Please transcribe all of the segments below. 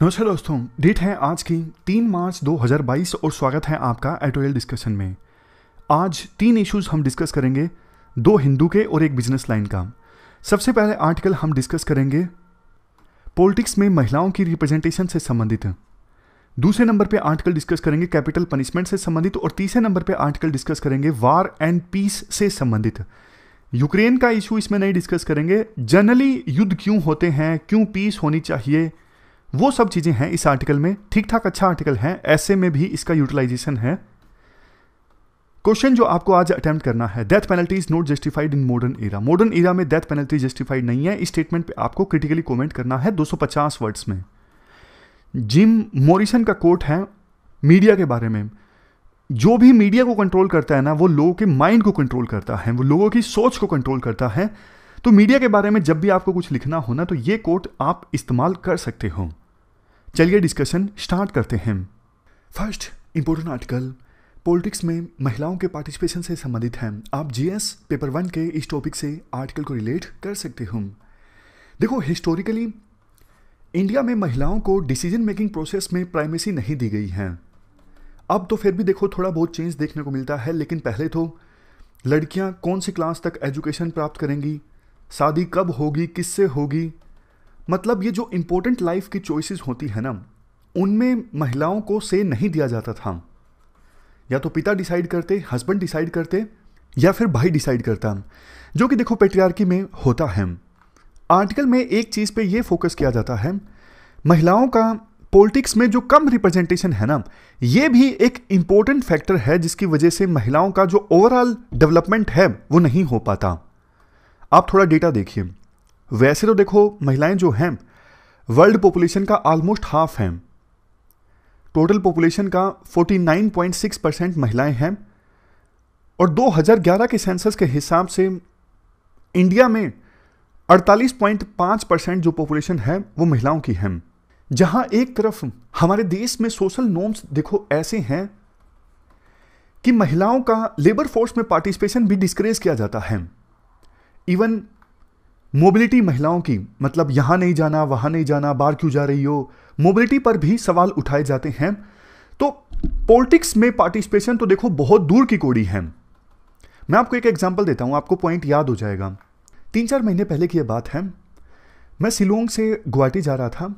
नमस्कार दोस्तों, डेट है आज की 3 मार्च 2022 और स्वागत है आपका एडिटोरियल डिस्कशन में। आज 3 इश्यूज हम डिस्कस करेंगे, 2 हिंदू के और एक बिजनेस लाइन का। सबसे पहले आर्टिकल हम डिस्कस करेंगे पॉलिटिक्स में महिलाओं की रिप्रेजेंटेशन से संबंधित। दूसरे नंबर पे आर्टिकल डिस्कस करेंगे कैपिटल पनिशमेंट से संबंधित और तीसरे नंबर पे आर्टिकल डिस्कस करेंगे वार एंड पीस से संबंधित। यूक्रेन का इशू इसमें नहीं डिस्कस करेंगे, जनरली युद्ध क्यों होते हैं, क्यों पीस होनी चाहिए, वो सब चीज़ें हैं इस आर्टिकल में। ठीक ठाक अच्छा आर्टिकल है, ऐसे में भी इसका यूटिलाइजेशन है। क्वेश्चन जो आपको आज अटेम्प्ट करना है, death penalty is not justified in modern era. Modern era में डेथ पेनल्टी जस्टिफाइड नहीं है। इस स्टेटमेंट पे आपको क्रिटिकली कमेंट करना है 250 वर्ड्स में। जिम मॉरिसन का कोट है मीडिया के बारे में, जो भी मीडिया को कंट्रोल करता है ना, वो लोगों के माइंड को कंट्रोल करता है, वो लोगों की सोच को कंट्रोल करता है। तो मीडिया के बारे में जब भी आपको कुछ लिखना हो ना, तो ये कोट आप इस्तेमाल कर सकते हो। चलिए डिस्कशन स्टार्ट करते हैं। फर्स्ट इंपॉर्टेंट आर्टिकल पॉलिटिक्स में महिलाओं के पार्टिसिपेशन से संबंधित है। आप जीएस पेपर 1 के इस टॉपिक से आर्टिकल को रिलेट कर सकते हो। देखो, हिस्टोरिकली इंडिया में महिलाओं को डिसीजन मेकिंग प्रोसेस में प्राइमेसी नहीं दी गई है। अब तो फिर भी देखो थोड़ा बहुत चेंज देखने को मिलता है, लेकिन पहले तो लड़कियां कौन सी क्लास तक एजुकेशन प्राप्त करेंगी, शादी कब होगी, किससे होगी, मतलब ये जो इम्पोर्टेंट लाइफ की चॉइसेस होती है ना, उनमें महिलाओं को से नहीं दिया जाता था। या तो पिता डिसाइड करते, हस्बैंड डिसाइड करते, या फिर भाई डिसाइड करता, जो कि देखो पेट्रियार्की में होता है। आर्टिकल में एक चीज़ पे ये फोकस किया जाता है, महिलाओं का पॉलिटिक्स में जो कम रिप्रेजेंटेशन है ना, ये भी एक इम्पोर्टेंट फैक्टर है जिसकी वजह से महिलाओं का जो ओवरऑल डेवलपमेंट है वो नहीं हो पाता। आप थोड़ा डेटा देखिए। वैसे तो देखो महिलाएं जो हैं वर्ल्ड पॉपुलेशन का ऑलमोस्ट हाफ हैं। टोटल पॉपुलेशन का 49.6% महिलाएं हैं और 2011 के सेंसस के हिसाब से इंडिया में 48.5% जो पॉपुलेशन है वो महिलाओं की है। जहां एक तरफ हमारे देश में सोशल नॉर्म्स देखो ऐसे हैं कि महिलाओं का लेबर फोर्स में पार्टिसिपेशन भी डिस्करेज किया जाता है। इवन मोबिलिटी महिलाओं की, मतलब यहां नहीं जाना, वहां नहीं जाना, बाहर क्यों जा रही हो, मोबिलिटी पर भी सवाल उठाए जाते हैं। तो पॉलिटिक्स में पार्टिसिपेशन तो देखो बहुत दूर की कौड़ी है। मैं आपको एक एग्जांपल देता हूं, आपको पॉइंट याद हो जाएगा। 3-4 महीने पहले की यह बात है। मैं शिलोंग से गुवाहाटी जा रहा था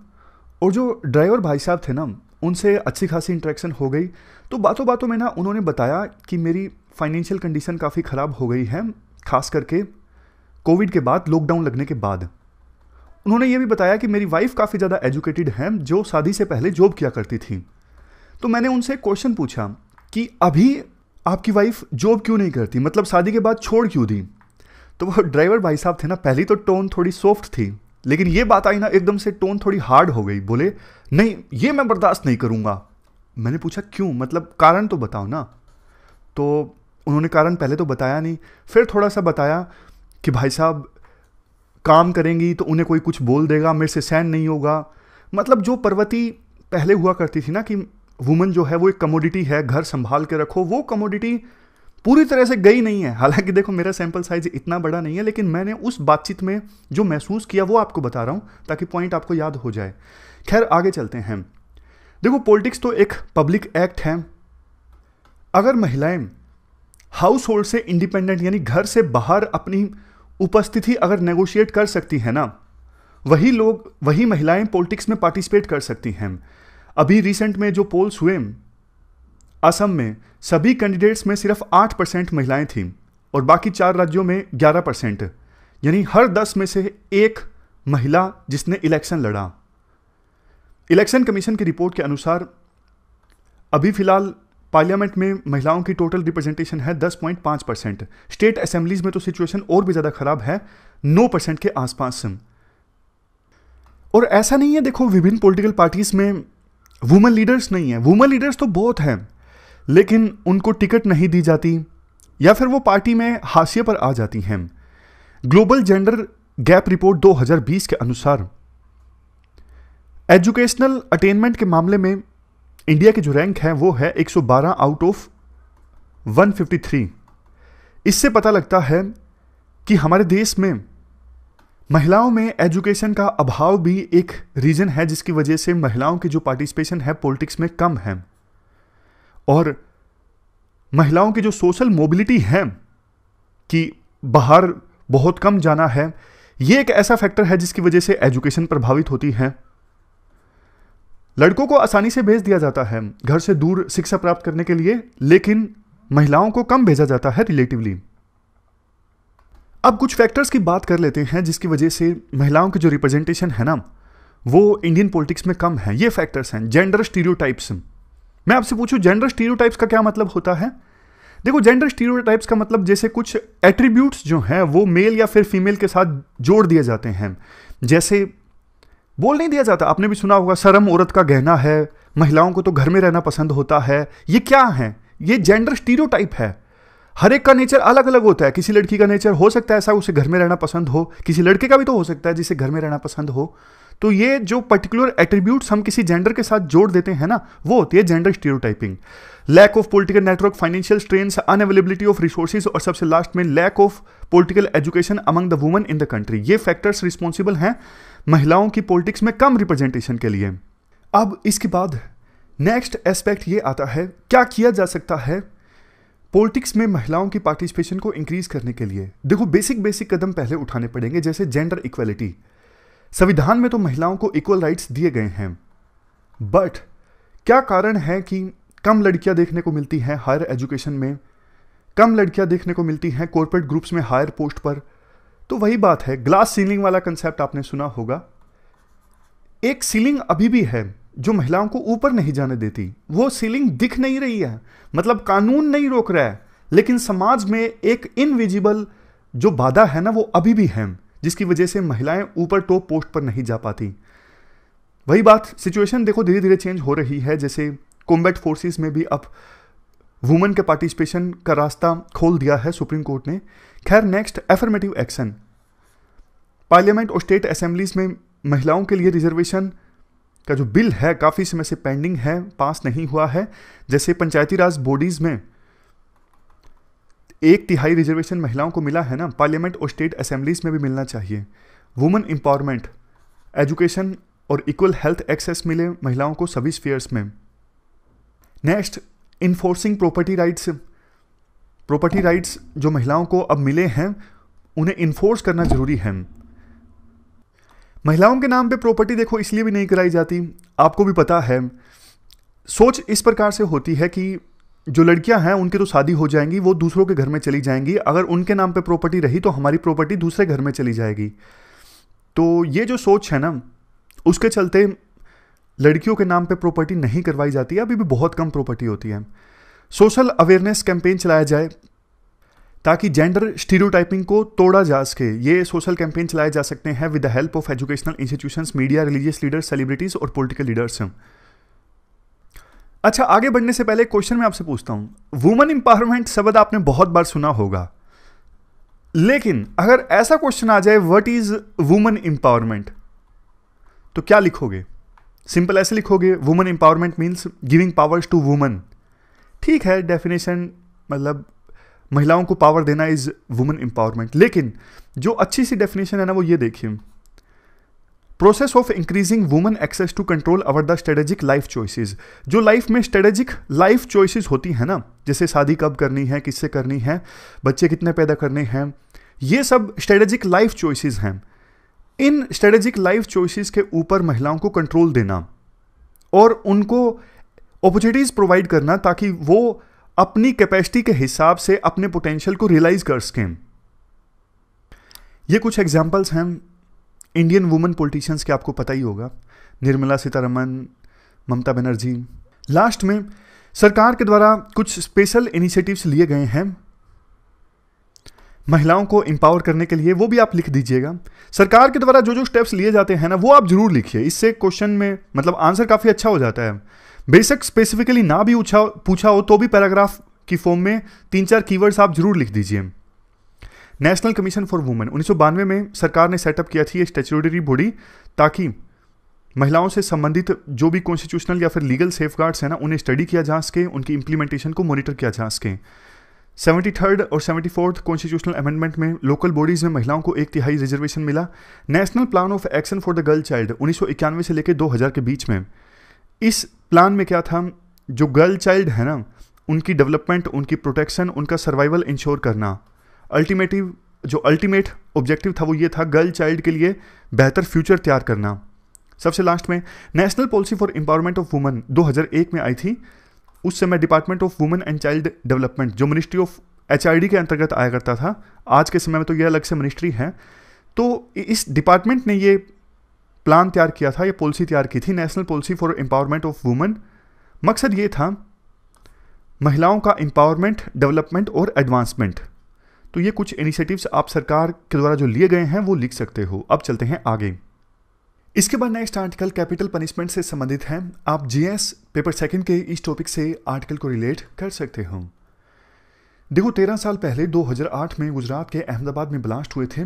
और जो ड्राइवर भाई साहब थे ना, उनसे अच्छी खासी इंटरेक्शन हो गई। तो बातों बातों में ना उन्होंने बताया कि मेरी फाइनेंशियल कंडीशन काफ़ी ख़राब हो गई है, खास करके कोविड के बाद, लॉकडाउन लगने के बाद। उन्होंने ये भी बताया कि मेरी वाइफ काफ़ी ज़्यादा एजुकेटेड है, जो शादी से पहले जॉब किया करती थी। तो मैंने उनसे क्वेश्चन पूछा कि अभी आपकी वाइफ जॉब क्यों नहीं करती, मतलब शादी के बाद छोड़ क्यों दी। तो वो ड्राइवर भाई साहब थे ना, पहली तो टोन थोड़ी सॉफ्ट थी, लेकिन ये बात आई ना एकदम से टोन थोड़ी हार्ड हो गई। बोले नहीं, ये मैं बर्दाश्त नहीं करूँगा। मैंने पूछा क्यों, मतलब कारण तो बताओ ना। तो उन्होंने कारण पहले तो बताया नहीं, फिर थोड़ा सा बताया कि भाई साहब काम करेंगी तो उन्हें कोई कुछ बोल देगा, मेरे से सहन नहीं होगा। मतलब जो प्रवृत्ति पहले हुआ करती थी ना कि वुमन जो है वो एक कमोडिटी है, घर संभाल के रखो, वो कमोडिटी पूरी तरह से गई नहीं है। हालांकि देखो मेरा सैंपल साइज इतना बड़ा नहीं है, लेकिन मैंने उस बातचीत में जो महसूस किया वो आपको बता रहा हूँ ताकि पॉइंट आपको याद हो जाए। खैर आगे चलते हैं। देखो पॉलिटिक्स तो एक पब्लिक एक्ट है। अगर महिलाएं हाउस होल्ड से इंडिपेंडेंट यानी घर से बाहर अपनी उपस्थिति अगर नेगोशिएट कर सकती है ना, वही महिलाएं पॉलिटिक्स में पार्टिसिपेट कर सकती हैं। अभी रिसेंट में जो पोल्स हुए असम में, सभी कैंडिडेट्स में सिर्फ 8% महिलाएं थीं और बाकी 4 राज्यों में 11%, यानी हर 10 में से 1 महिला जिसने इलेक्शन लड़ा। इलेक्शन कमीशन की रिपोर्ट के अनुसार अभी फिलहाल पार्लियामेंट में महिलाओं की टोटल रिप्रेजेंटेशन है 10.5%। स्टेट असेंबलीज में तो सिचुएशन और भी ज़्यादा खराब है, 9% के आसपास। और ऐसा नहीं है, देखो विभिन्न पॉलिटिकल पार्टीज में वुमेन लीडर्स नहीं है, वुमेन लीडर्स तो बहुत हैं, लेकिन उनको टिकट नहीं दी जाती या फिर वो पार्टी में हाशिए पर आ जाती हैं। ग्लोबल जेंडर गैप रिपोर्ट 2020 के अनुसार एजुकेशनल अटेनमेंट के मामले में इंडिया की जो रैंक है वो है 112 आउट ऑफ 153। इससे पता लगता है कि हमारे देश में महिलाओं में एजुकेशन का अभाव भी एक रीजन है जिसकी वजह से महिलाओं की जो पार्टिसिपेशन है पॉलिटिक्स में कम है, और महिलाओं की जो सोशल मोबिलिटी है कि बाहर बहुत कम जाना है, ये एक ऐसा फैक्टर है जिसकी वजह से एजुकेशन प्रभावित होती है। लड़कों को आसानी से भेज दिया जाता है घर से दूर शिक्षा प्राप्त करने के लिए, लेकिन महिलाओं को कम भेजा जाता है रिलेटिवली। अब कुछ फैक्टर्स की बात कर लेते हैं जिसकी वजह से महिलाओं की जो रिप्रेजेंटेशन है ना वो इंडियन पॉलिटिक्स में कम है। ये फैक्टर्स हैं। Gender stereotypes. मैं आपसे पूछूं जेंडर स्टीरियोटाइप्स का क्या मतलब होता है? देखो, जेंडर स्टीरियोटाइप्स का मतलब जैसे कुछ एट्रीब्यूट्स जो हैं वो मेल या फिर फीमेल के साथ जोड़ दिए जाते हैं। जैसे बोल नहीं दिया जाता, आपने भी सुना होगा, शर्म औरत का गहना है, महिलाओं को तो घर में रहना पसंद होता है। ये क्या है? ये जेंडर स्टीरियोटाइप है। हर एक का नेचर अलग अलग होता है। किसी लड़की का नेचर हो सकता है ऐसा उसे घर में रहना पसंद हो, किसी लड़के का भी तो हो सकता है जिसे घर में रहना पसंद हो। तो ये जो पर्टिकुलर एट्रीब्यूट्स हम किसी जेंडर के साथ जोड़ देते हैं ना, वो होती है gender stereotyping. Lack of political network, financial strains, unavailability of resources, और सबसे लास्ट में lack of political education among the women in the country. ये फैक्टर्स रिस्पॉन्सिबल हैं महिलाओं की पॉलिटिक्स में कम रिप्रेजेंटेशन के लिए। अब इसके बाद नेक्स्ट एस्पेक्ट ये आता है, क्या किया जा सकता है पॉलिटिक्स में महिलाओं की पार्टिसिपेशन को इंक्रीज करने के लिए? देखो, बेसिक कदम पहले उठाने पड़ेंगे, जैसे जेंडर इक्वलिटी। संविधान में तो महिलाओं को इक्वल राइट्स दिए गए हैं, बट क्या कारण है कि कम लड़कियां देखने को मिलती हैं हायर एजुकेशन में, कम लड़कियां देखने को मिलती हैं कॉर्पोरेट ग्रुप्स में हायर पोस्ट पर? तो वही बात है, ग्लास सीलिंग वाला कंसेप्ट आपने सुना होगा। एक सीलिंग अभी भी है जो महिलाओं को ऊपर नहीं जाने देती। वो सीलिंग दिख नहीं रही है, मतलब कानून नहीं रोक रहा है, लेकिन समाज में एक इनविजिबल जो बाधा है ना वो अभी भी है, जिसकी वजह से महिलाएं ऊपर टॉप पोस्ट पर नहीं जा पाती। वही बात, सिचुएशन देखो धीरे धीरे चेंज हो रही है। जैसे कॉम्बैट फोर्सेस में भी अब वुमेन के पार्टिसिपेशन का रास्ता खोल दिया है सुप्रीम कोर्ट ने। खैर, नेक्स्ट एफर्मेटिव एक्शन। पार्लियामेंट और स्टेट असेंबलीज में महिलाओं के लिए रिजर्वेशन का जो बिल है काफ़ी समय से पेंडिंग है, पास नहीं हुआ है। जैसे पंचायती राज बॉडीज में 1/3 रिजर्वेशन महिलाओं को मिला है ना, पार्लियामेंट और स्टेट असेंबलीज में भी मिलना चाहिए। वुमेन एम्पावरमेंट, एजुकेशन और इक्वल हेल्थ एक्सेस मिले महिलाओं को सभी स्फीयर्स में। Next, enforcing property rights. Property rights जो महिलाओं को अब मिले हैं उन्हें इन्फोर्स करना जरूरी है। महिलाओं के नाम पे प्रॉपर्टी देखो इसलिए भी नहीं कराई जाती, आपको भी पता है, सोच इस प्रकार से होती है कि जो लड़कियां हैं उनकी तो शादी हो जाएंगी, वो दूसरों के घर में चली जाएंगी, अगर उनके नाम पे प्रॉपर्टी रही तो हमारी प्रॉपर्टी दूसरे घर में चली जाएगी। तो ये जो सोच है ना, उसके चलते लड़कियों के नाम पे प्रॉपर्टी नहीं करवाई जाती है, अभी भी बहुत कम प्रॉपर्टी होती है। सोशल अवेयरनेस कैंपेन चलाया जाए ताकि जेंडर स्टीरियोटाइपिंग को तोड़ा जा सके। ये सोशल कैंपेन चलाए जा सकते हैं with the help of educational institutions, media, religious leaders, celebrities और पॉलिटिकल लीडर्स। अच्छा, आगे बढ़ने से पहले क्वेश्चन मैं आपसे पूछता हूं। वुमेन एम्पावरमेंट शब्द आपने बहुत बार सुना होगा, लेकिन अगर ऐसा क्वेश्चन आ जाए व्हाट इज वुमेन एम्पावरमेंट, तो क्या लिखोगे? सिंपल ऐसे लिखोगे, women empowerment means giving powers to women. ठीक है, डेफिनेशन मतलब महिलाओं को पावर देना इज वुमेन एम्पावरमेंट। लेकिन जो अच्छी सी डेफिनेशन है ना वो ये देखिए, process of increasing women access to control over the strategic life choices. जो लाइफ में स्ट्रेटेजिक लाइफ चॉइसेस होती हैं ना, जैसे शादी कब करनी है, किससे करनी है, बच्चे कितने पैदा करने हैं, ये सब स्ट्रेटेजिक लाइफ चॉइसेस हैं। इन स्ट्रेटेजिक लाइफ चॉइसेस के ऊपर महिलाओं को कंट्रोल देना और उनको अपॉर्चुनिटीज प्रोवाइड करना ताकि वो अपनी कैपेसिटी के हिसाब से अपने पोटेंशियल को रियलाइज कर सकें। ये कुछ एग्जांपल्स हैं इंडियन वुमेन पॉलिटिशियंस के, आपको पता ही होगा, निर्मला सीतारमन, ममता बनर्जी। लास्ट में सरकार के द्वारा कुछ स्पेशल इनिशिएटिव्स लिए गए हैं महिलाओं को एम्पावर करने के लिए, वो भी आप लिख दीजिएगा। सरकार के द्वारा जो जो स्टेप्स लिए जाते हैं ना वो आप जरूर लिखिए, इससे क्वेश्चन में मतलब आंसर काफ़ी अच्छा हो जाता है। बेशक स्पेसिफिकली ना भी पूछा हो तो भी पैराग्राफ की फॉर्म में 3-4 कीवर्ड्स आप जरूर लिख दीजिए। नेशनल कमीशन फॉर वुमेन 1992 में सरकार ने सेटअप किया थी ये स्टैट्यूटरी बॉडी, ताकि महिलाओं से संबंधित जो भी कॉन्स्टिट्यूशनल या फिर लीगल सेफगार्ड्स हैं ना उन्हें स्टडी किया जा सके, उनकी इंप्लीमेंटेशन को मॉनिटर किया जा सके। 73rd और 74th कॉन्स्टिट्यूशनल अमेंडमेंट में लोकल बॉडीज़ में महिलाओं को 1/3 रिजर्वेशन मिला। National plan of action for the girl child 1991 से लेकर 2000 के बीच में, इस प्लान में क्या था, जो गर्ल चाइल्ड है ना, उनकी डेवलपमेंट, उनकी प्रोटेक्शन, उनका सर्वाइवल इंश्योर करना। अल्टीमेट ऑब्जेक्टिव था वो ये था, गर्ल चाइल्ड के लिए बेहतर फ्यूचर तैयार करना। सबसे लास्ट में national policy for empowerment of women 2001 में आई थी। उस समय department of women and child development, जो मिनिस्ट्री ऑफ HRD के अंतर्गत आया करता था, आज के समय में तो ये अलग से मिनिस्ट्री है। तो इस डिपार्टमेंट ने ये प्लान तैयार किया था, ये पॉलिसी तैयार की थी, national policy for empowerment of women. मकसद ये था महिलाओं का एम्पावरमेंट, डेवलपमेंट और एडवांसमेंट। तो ये कुछ इनिशिएटिव्स आप सरकार के द्वारा जो लिए गए हैं वो लिख सकते हो। अब चलते हैं आगे। इसके बाद नेक्स्ट आर्टिकल कैपिटल पनिशमेंट से संबंधित है। आप GS पेपर सेकंड के इस टॉपिक से आर्टिकल को रिलेट कर सकते हो। देखो, 13 साल पहले 2008 में गुजरात के अहमदाबाद में ब्लास्ट हुए थे,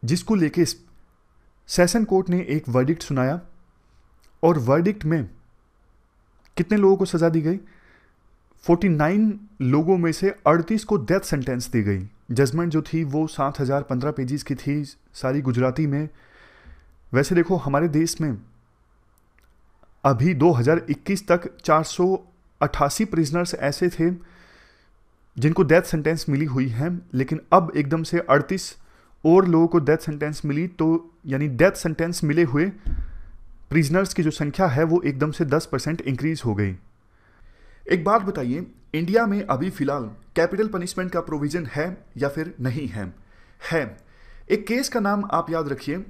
जिसको लेके सेशन कोर्ट ने एक वर्डिक्ट सुनाया और वर्डिक्ट में कितने लोगों को सजा दी गई? 49 लोगों में से 38 को डेथ सेंटेंस दी गई। जजमेंट जो थी वो 7015 पेजेस की थी, सारी गुजराती में। वैसे देखो, हमारे देश में अभी 2021 तक 488 प्रिजनर्स ऐसे थे जिनको डेथ सेंटेंस मिली हुई है, लेकिन अब एकदम से 38 और लोगों को डेथ सेंटेंस मिली। तो यानी डेथ सेंटेंस मिले हुए प्रिजनर्स की जो संख्या है वो एकदम से 10% इंक्रीज हो गई। एक बात बताइए, इंडिया में अभी फिलहाल कैपिटल पनिशमेंट का प्रोविजन है या फिर नहीं है? है। एक केस का नाम आप याद रखिए,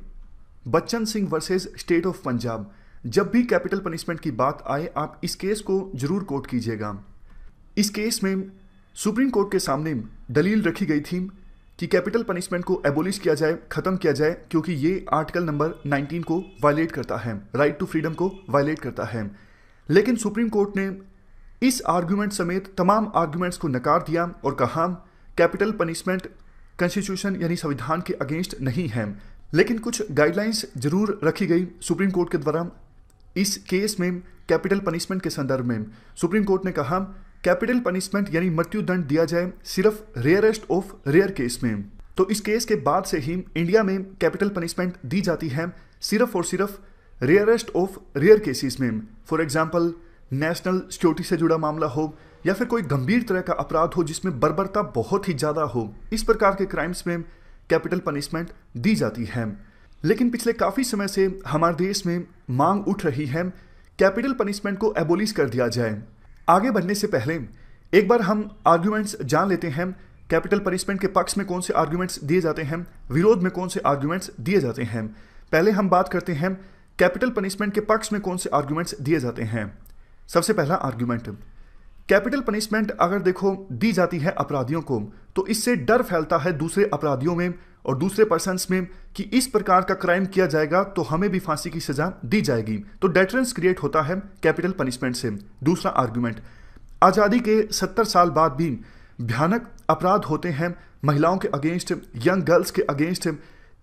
Bachchan Singh versus state of Punjab. जब भी कैपिटल पनिशमेंट की बात आए, आप इस केस को जरूर कोट कीजिएगा। इस केस में सुप्रीम कोर्ट के सामने दलील रखी गई थी कि कैपिटल पनिशमेंट को एबोलिश किया जाए, खत्म किया जाए, क्योंकि ये आर्टिकल नंबर 19 को वायलेट करता है, राइट टू फ्रीडम को वायलेट करता है। लेकिन सुप्रीम कोर्ट ने इस आर्गुमेंट समेत तमाम आर्गुमेंट्स को नकार दिया और कहा कैपिटल पनिशमेंट कॉन्स्टिट्यूशन यानी संविधान के अगेंस्ट नहीं है। लेकिन कुछ गाइडलाइंस जरूर रखी गई सुप्रीम कोर्ट के द्वारा। इस केस में कैपिटल पनिशमेंट के संदर्भ में सुप्रीम कोर्ट ने कहा कैपिटल पनिशमेंट यानी मृत्यु दंड दिया जाए सिर्फ रेयरेस्ट ऑफ रेयर केस में। तो इस केस के बाद से ही इंडिया में कैपिटल पनिशमेंट दी जाती है सिर्फ और सिर्फ रेयरेस्ट ऑफ रेयर केसेस में। फॉर एग्जाम्पल, नेशनल सिक्योरिटी से जुड़ा मामला हो या फिर कोई गंभीर तरह का अपराध हो जिसमें बर्बरता बहुत ही ज़्यादा हो, इस प्रकार के क्राइम्स में कैपिटल पनिशमेंट दी जाती है। लेकिन पिछले काफ़ी समय से हमारे देश में मांग उठ रही है कैपिटल पनिशमेंट को एबोलिश कर दिया जाए। आगे बढ़ने से पहले एक बार हम आर्ग्यूमेंट्स जान लेते हैं। कैपिटल पनिशमेंट के पक्ष में कौन से आर्ग्यूमेंट्स दिए जाते हैं, विरोध में कौन से आर्ग्यूमेंट्स दिए जाते हैं। पहले हम बात करते हैं कैपिटल पनिशमेंट के पक्ष में कौन से आर्ग्यूमेंट्स दिए जाते हैं। सबसे पहला आर्ग्यूमेंट, कैपिटल पनिशमेंट अगर देखो दी जाती है अपराधियों को, तो इससे डर फैलता है दूसरे अपराधियों में और दूसरे पर्सन्स में कि इस प्रकार का क्राइम किया जाएगा तो हमें भी फांसी की सजा दी जाएगी। तो डेटरेंस क्रिएट होता है कैपिटल पनिशमेंट से। दूसरा आर्ग्यूमेंट, आज़ादी के 70 साल बाद भी भयानक अपराध होते हैं महिलाओं के अगेंस्ट, यंग गर्ल्स के अगेंस्ट।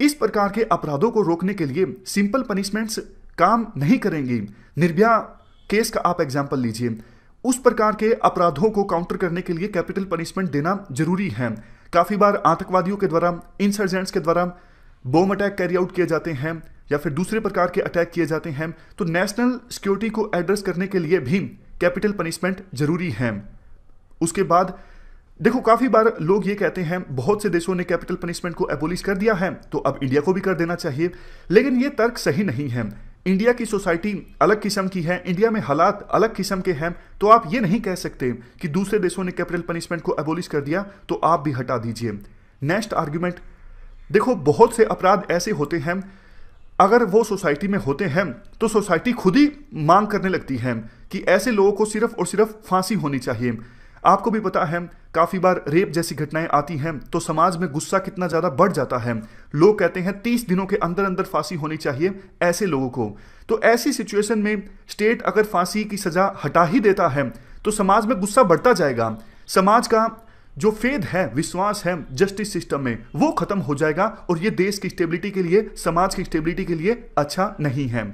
इस प्रकार के अपराधों को रोकने के लिए सिंपल पनिशमेंट्स काम नहीं करेंगी। निर्भया केस का आप एग्जाम्पल लीजिए, उस प्रकार के अपराधों को काउंटर करने के लिए कैपिटल पनिशमेंट देना जरूरी है। काफ़ी बार आतंकवादियों के द्वारा, इंसर्जेंट्स के द्वारा बॉम्ब अटैक कैरी आउट किए जाते हैं या फिर दूसरे प्रकार के अटैक किए जाते हैं, तो नेशनल सिक्योरिटी को एड्रेस करने के लिए भी कैपिटल पनिशमेंट जरूरी है। उसके बाद देखो, काफ़ी बार लोग ये कहते हैं बहुत से देशों ने कैपिटल पनिशमेंट को एबोलिश कर दिया है तो अब इंडिया को भी कर देना चाहिए, लेकिन ये तर्क सही नहीं है। इंडिया की सोसाइटी अलग किस्म की है, इंडिया में हालात अलग किस्म के हैं, तो आप ये नहीं कह सकते कि दूसरे देशों ने कैपिटल पनिशमेंट को एबोलिश कर दिया तो आप भी हटा दीजिए। नेक्स्ट आर्ग्यूमेंट, देखो बहुत से अपराध ऐसे होते हैं अगर वो सोसाइटी में होते हैं तो सोसाइटी खुद ही मांग करने लगती है कि ऐसे लोगों को सिर्फ और सिर्फ फांसी होनी चाहिए। आपको भी पता है काफ़ी बार रेप जैसी घटनाएं आती हैं तो समाज में गुस्सा कितना ज़्यादा बढ़ जाता है। लोग कहते हैं 30 दिनों के अंदर अंदर फांसी होनी चाहिए ऐसे लोगों को। तो ऐसी सिचुएशन में स्टेट अगर फांसी की सज़ा हटा ही देता है तो समाज में गुस्सा बढ़ता जाएगा। समाज का जो फेथ है, विश्वास है जस्टिस सिस्टम में, वो खत्म हो जाएगा और ये देश की स्टेबिलिटी के लिए, समाज की स्टेबिलिटी के लिए अच्छा नहीं है।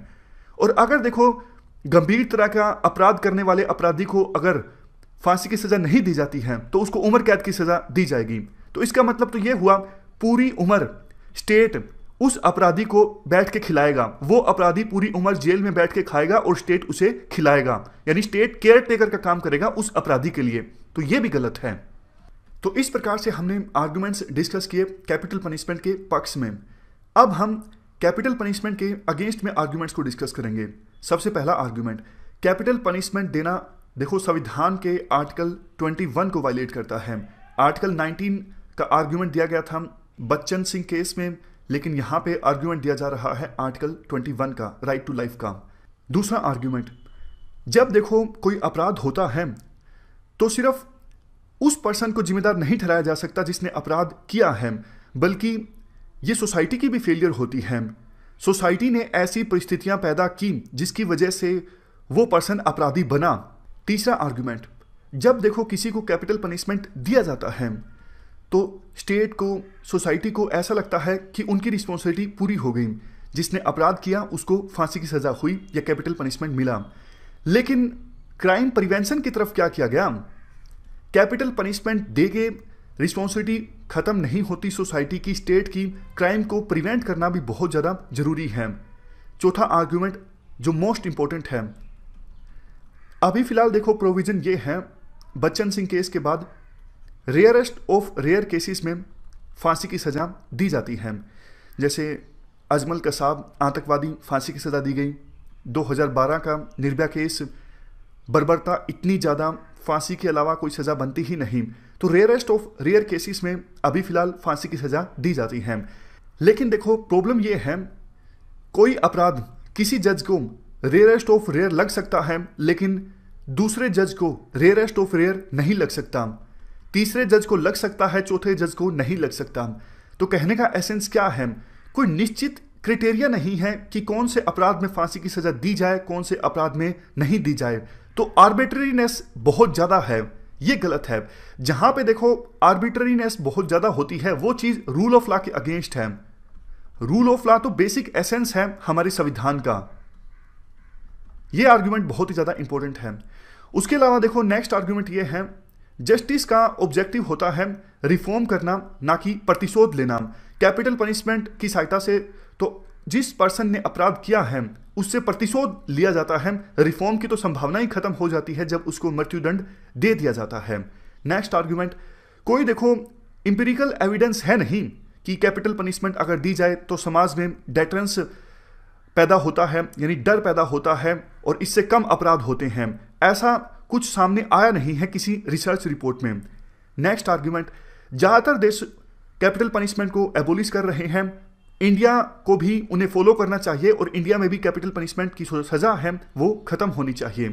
और अगर देखो गंभीर तरह का अपराध करने वाले अपराधी को अगर फांसी की सजा नहीं दी जाती है तो उसको उम्र कैद की सजा दी जाएगी। तो इसका मतलब तो यह हुआ पूरी उम्र स्टेट उस अपराधी को बैठ के खिलाएगा, वो अपराधी पूरी उम्र जेल में बैठ के खाएगा और स्टेट उसे खिलाएगा, यानी स्टेट केयर टेकर का काम करेगा उस अपराधी के लिए। तो ये भी गलत है। तो इस प्रकार से हमने आर्गुमेंट्स डिस्कस किए कैपिटल पनिशमेंट के पक्ष में। अब हम कैपिटल पनिशमेंट के अगेंस्ट में आर्गुमेंट्स को डिस्कस करेंगे। सबसे पहला आर्गुमेंट, कैपिटल पनिशमेंट देना देखो संविधान के आर्टिकल 21 को वायलेट करता है। आर्टिकल 19 का आर्गुमेंट दिया गया था बच्चन सिंह केस में, लेकिन यहां पे आर्गुमेंट दिया जा रहा है आर्टिकल 21 का, राइट टू लाइफ का। दूसरा आर्गुमेंट, जब देखो कोई अपराध होता है तो सिर्फ उस पर्सन को जिम्मेदार नहीं ठहराया जा सकता जिसने अपराध किया है, बल्कि ये सोसाइटी की भी फेलियर होती है। सोसाइटी ने ऐसी परिस्थितियां पैदा की जिसकी वजह से वो पर्सन अपराधी बना। तीसरा आर्गुमेंट, जब देखो किसी को कैपिटल पनिशमेंट दिया जाता है तो स्टेट को, सोसाइटी को ऐसा लगता है कि उनकी रिस्पॉन्सिबिलिटी पूरी हो गई, जिसने अपराध किया उसको फांसी की सजा हुई या कैपिटल पनिशमेंट मिला। लेकिन क्राइम प्रिवेंशन की तरफ क्या किया गया, कैपिटल पनिशमेंट दे के रिस्पॉन्सिबिलिटी खत्म नहीं होती सोसाइटी की, स्टेट की। क्राइम को प्रिवेंट करना भी बहुत ज़्यादा जरूरी है। चौथा आर्गुमेंट जो मोस्ट इंपॉर्टेंट है, अभी फिलहाल देखो प्रोविजन ये है बच्चन सिंह केस के बाद रेयरेस्ट ऑफ रेयर केसेस में फांसी की सज़ा दी जाती है। जैसे अजमल कसाब आतंकवादी, फांसी की सज़ा दी गई। 2012 का निर्भया केस, बर्बरता इतनी ज़्यादा, फांसी के अलावा कोई सज़ा बनती ही नहीं। तो रेयरेस्ट ऑफ रेयर केसेस में अभी फिलहाल फांसी की सज़ा दी जाती है। लेकिन देखो प्रॉब्लम ये है, कोई अपराध किसी जज को रेयरेस्ट ऑफ रेयर लग सकता है, लेकिन दूसरे जज को रेयरेस्ट ऑफ रेयर नहीं लग सकता। तीसरे जज को लग सकता है, चौथे जज को नहीं लग सकता। तो कहने का एसेंस क्या है, कोई निश्चित क्राइटेरिया नहीं है कि कौन से अपराध में फांसी की सजा दी जाए, कौन से अपराध में नहीं दी जाए। तो आर्बिट्रेरीनेस बहुत ज़्यादा है, ये गलत है। जहां पे देखो आर्बिट्रेरीनेस बहुत ज़्यादा होती है वो चीज़ रूल ऑफ लॉ के अगेंस्ट है। रूल ऑफ लॉ तो बेसिक एसेंस है हमारे संविधान का। ये आर्गुमेंट बहुत ही ज़्यादा इंपॉर्टेंट है। उसके अलावा देखो नेक्स्ट आर्गुमेंट ये है, जस्टिस का ऑब्जेक्टिव होता है रिफॉर्म करना, ना कि प्रतिशोध लेना। कैपिटल पनिशमेंट की सहायता से तो जिस पर्सन ने अपराध किया है उससे प्रतिशोध लिया जाता है, रिफॉर्म की तो संभावना ही खत्म हो जाती है जब उसको मृत्युदंड दे दिया जाता है। नेक्स्ट आर्गुमेंट, कोई देखो इंपेरिकल एविडेंस है नहीं कि कैपिटल पनिशमेंट अगर दी जाए तो समाज में डेटरेंस पैदा होता है, यानी डर पैदा होता है और इससे कम अपराध होते हैं। ऐसा कुछ सामने आया नहीं है किसी रिसर्च रिपोर्ट में। नेक्स्ट आर्गुमेंट, ज़्यादातर देश कैपिटल पनिशमेंट को एबोलिश कर रहे हैं, इंडिया को भी उन्हें फॉलो करना चाहिए और इंडिया में भी कैपिटल पनिशमेंट की सज़ा है वो खत्म होनी चाहिए।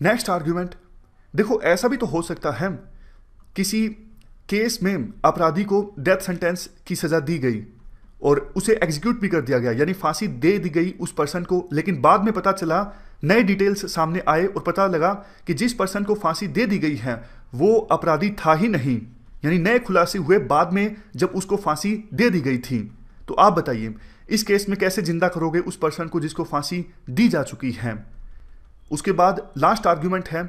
नेक्स्ट आर्गुमेंट, देखो ऐसा भी तो हो सकता है किसी केस में अपराधी को डेथ सेंटेंस की सज़ा दी गई और उसे एग्जीक्यूट भी कर दिया गया, यानी फांसी दे दी गई उस पर्सन को, लेकिन बाद में पता चला, नए डिटेल्स सामने आए और पता लगा कि जिस पर्सन को फांसी दे दी गई है वो अपराधी था ही नहीं, यानी नए खुलासे हुए बाद में जब उसको फांसी दे दी गई थी। तो आप बताइए इस केस में कैसे जिंदा करोगे उस पर्सन को जिसको फांसी दी जा चुकी है। उसके बाद लास्ट आर्गुमेंट है,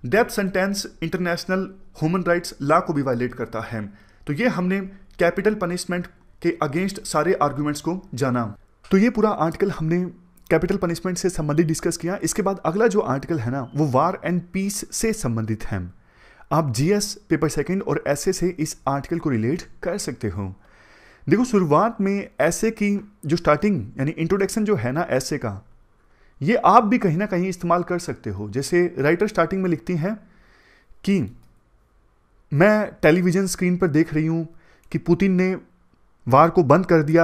death sentence international human rights law को भी वायलेट करता है। तो ये हमने कैपिटल पनिशमेंट के अगेंस्ट सारे आर्गुमेंट्स को जाना। तो ये पूरा आर्टिकल हमने कैपिटल पनिशमेंट से संबंधित डिस्कस किया। इसके बाद अगला जो आर्टिकल है ना वो वार एंड पीस से संबंधित है। आप जीएस पेपर सेकंड और एसए से इस आर्टिकल को रिलेट कर सकते हो। देखो शुरुआत में एसए की जो स्टार्टिंग यानी इंट्रोडक्शन जो है ना एसए का, ये आप भी कहीं ना कहीं इस्तेमाल कर सकते हो। जैसे राइटर स्टार्टिंग में लिखती हैं कि मैं टेलीविज़न स्क्रीन पर देख रही हूँ कि पुतिन ने वार को बंद कर दिया।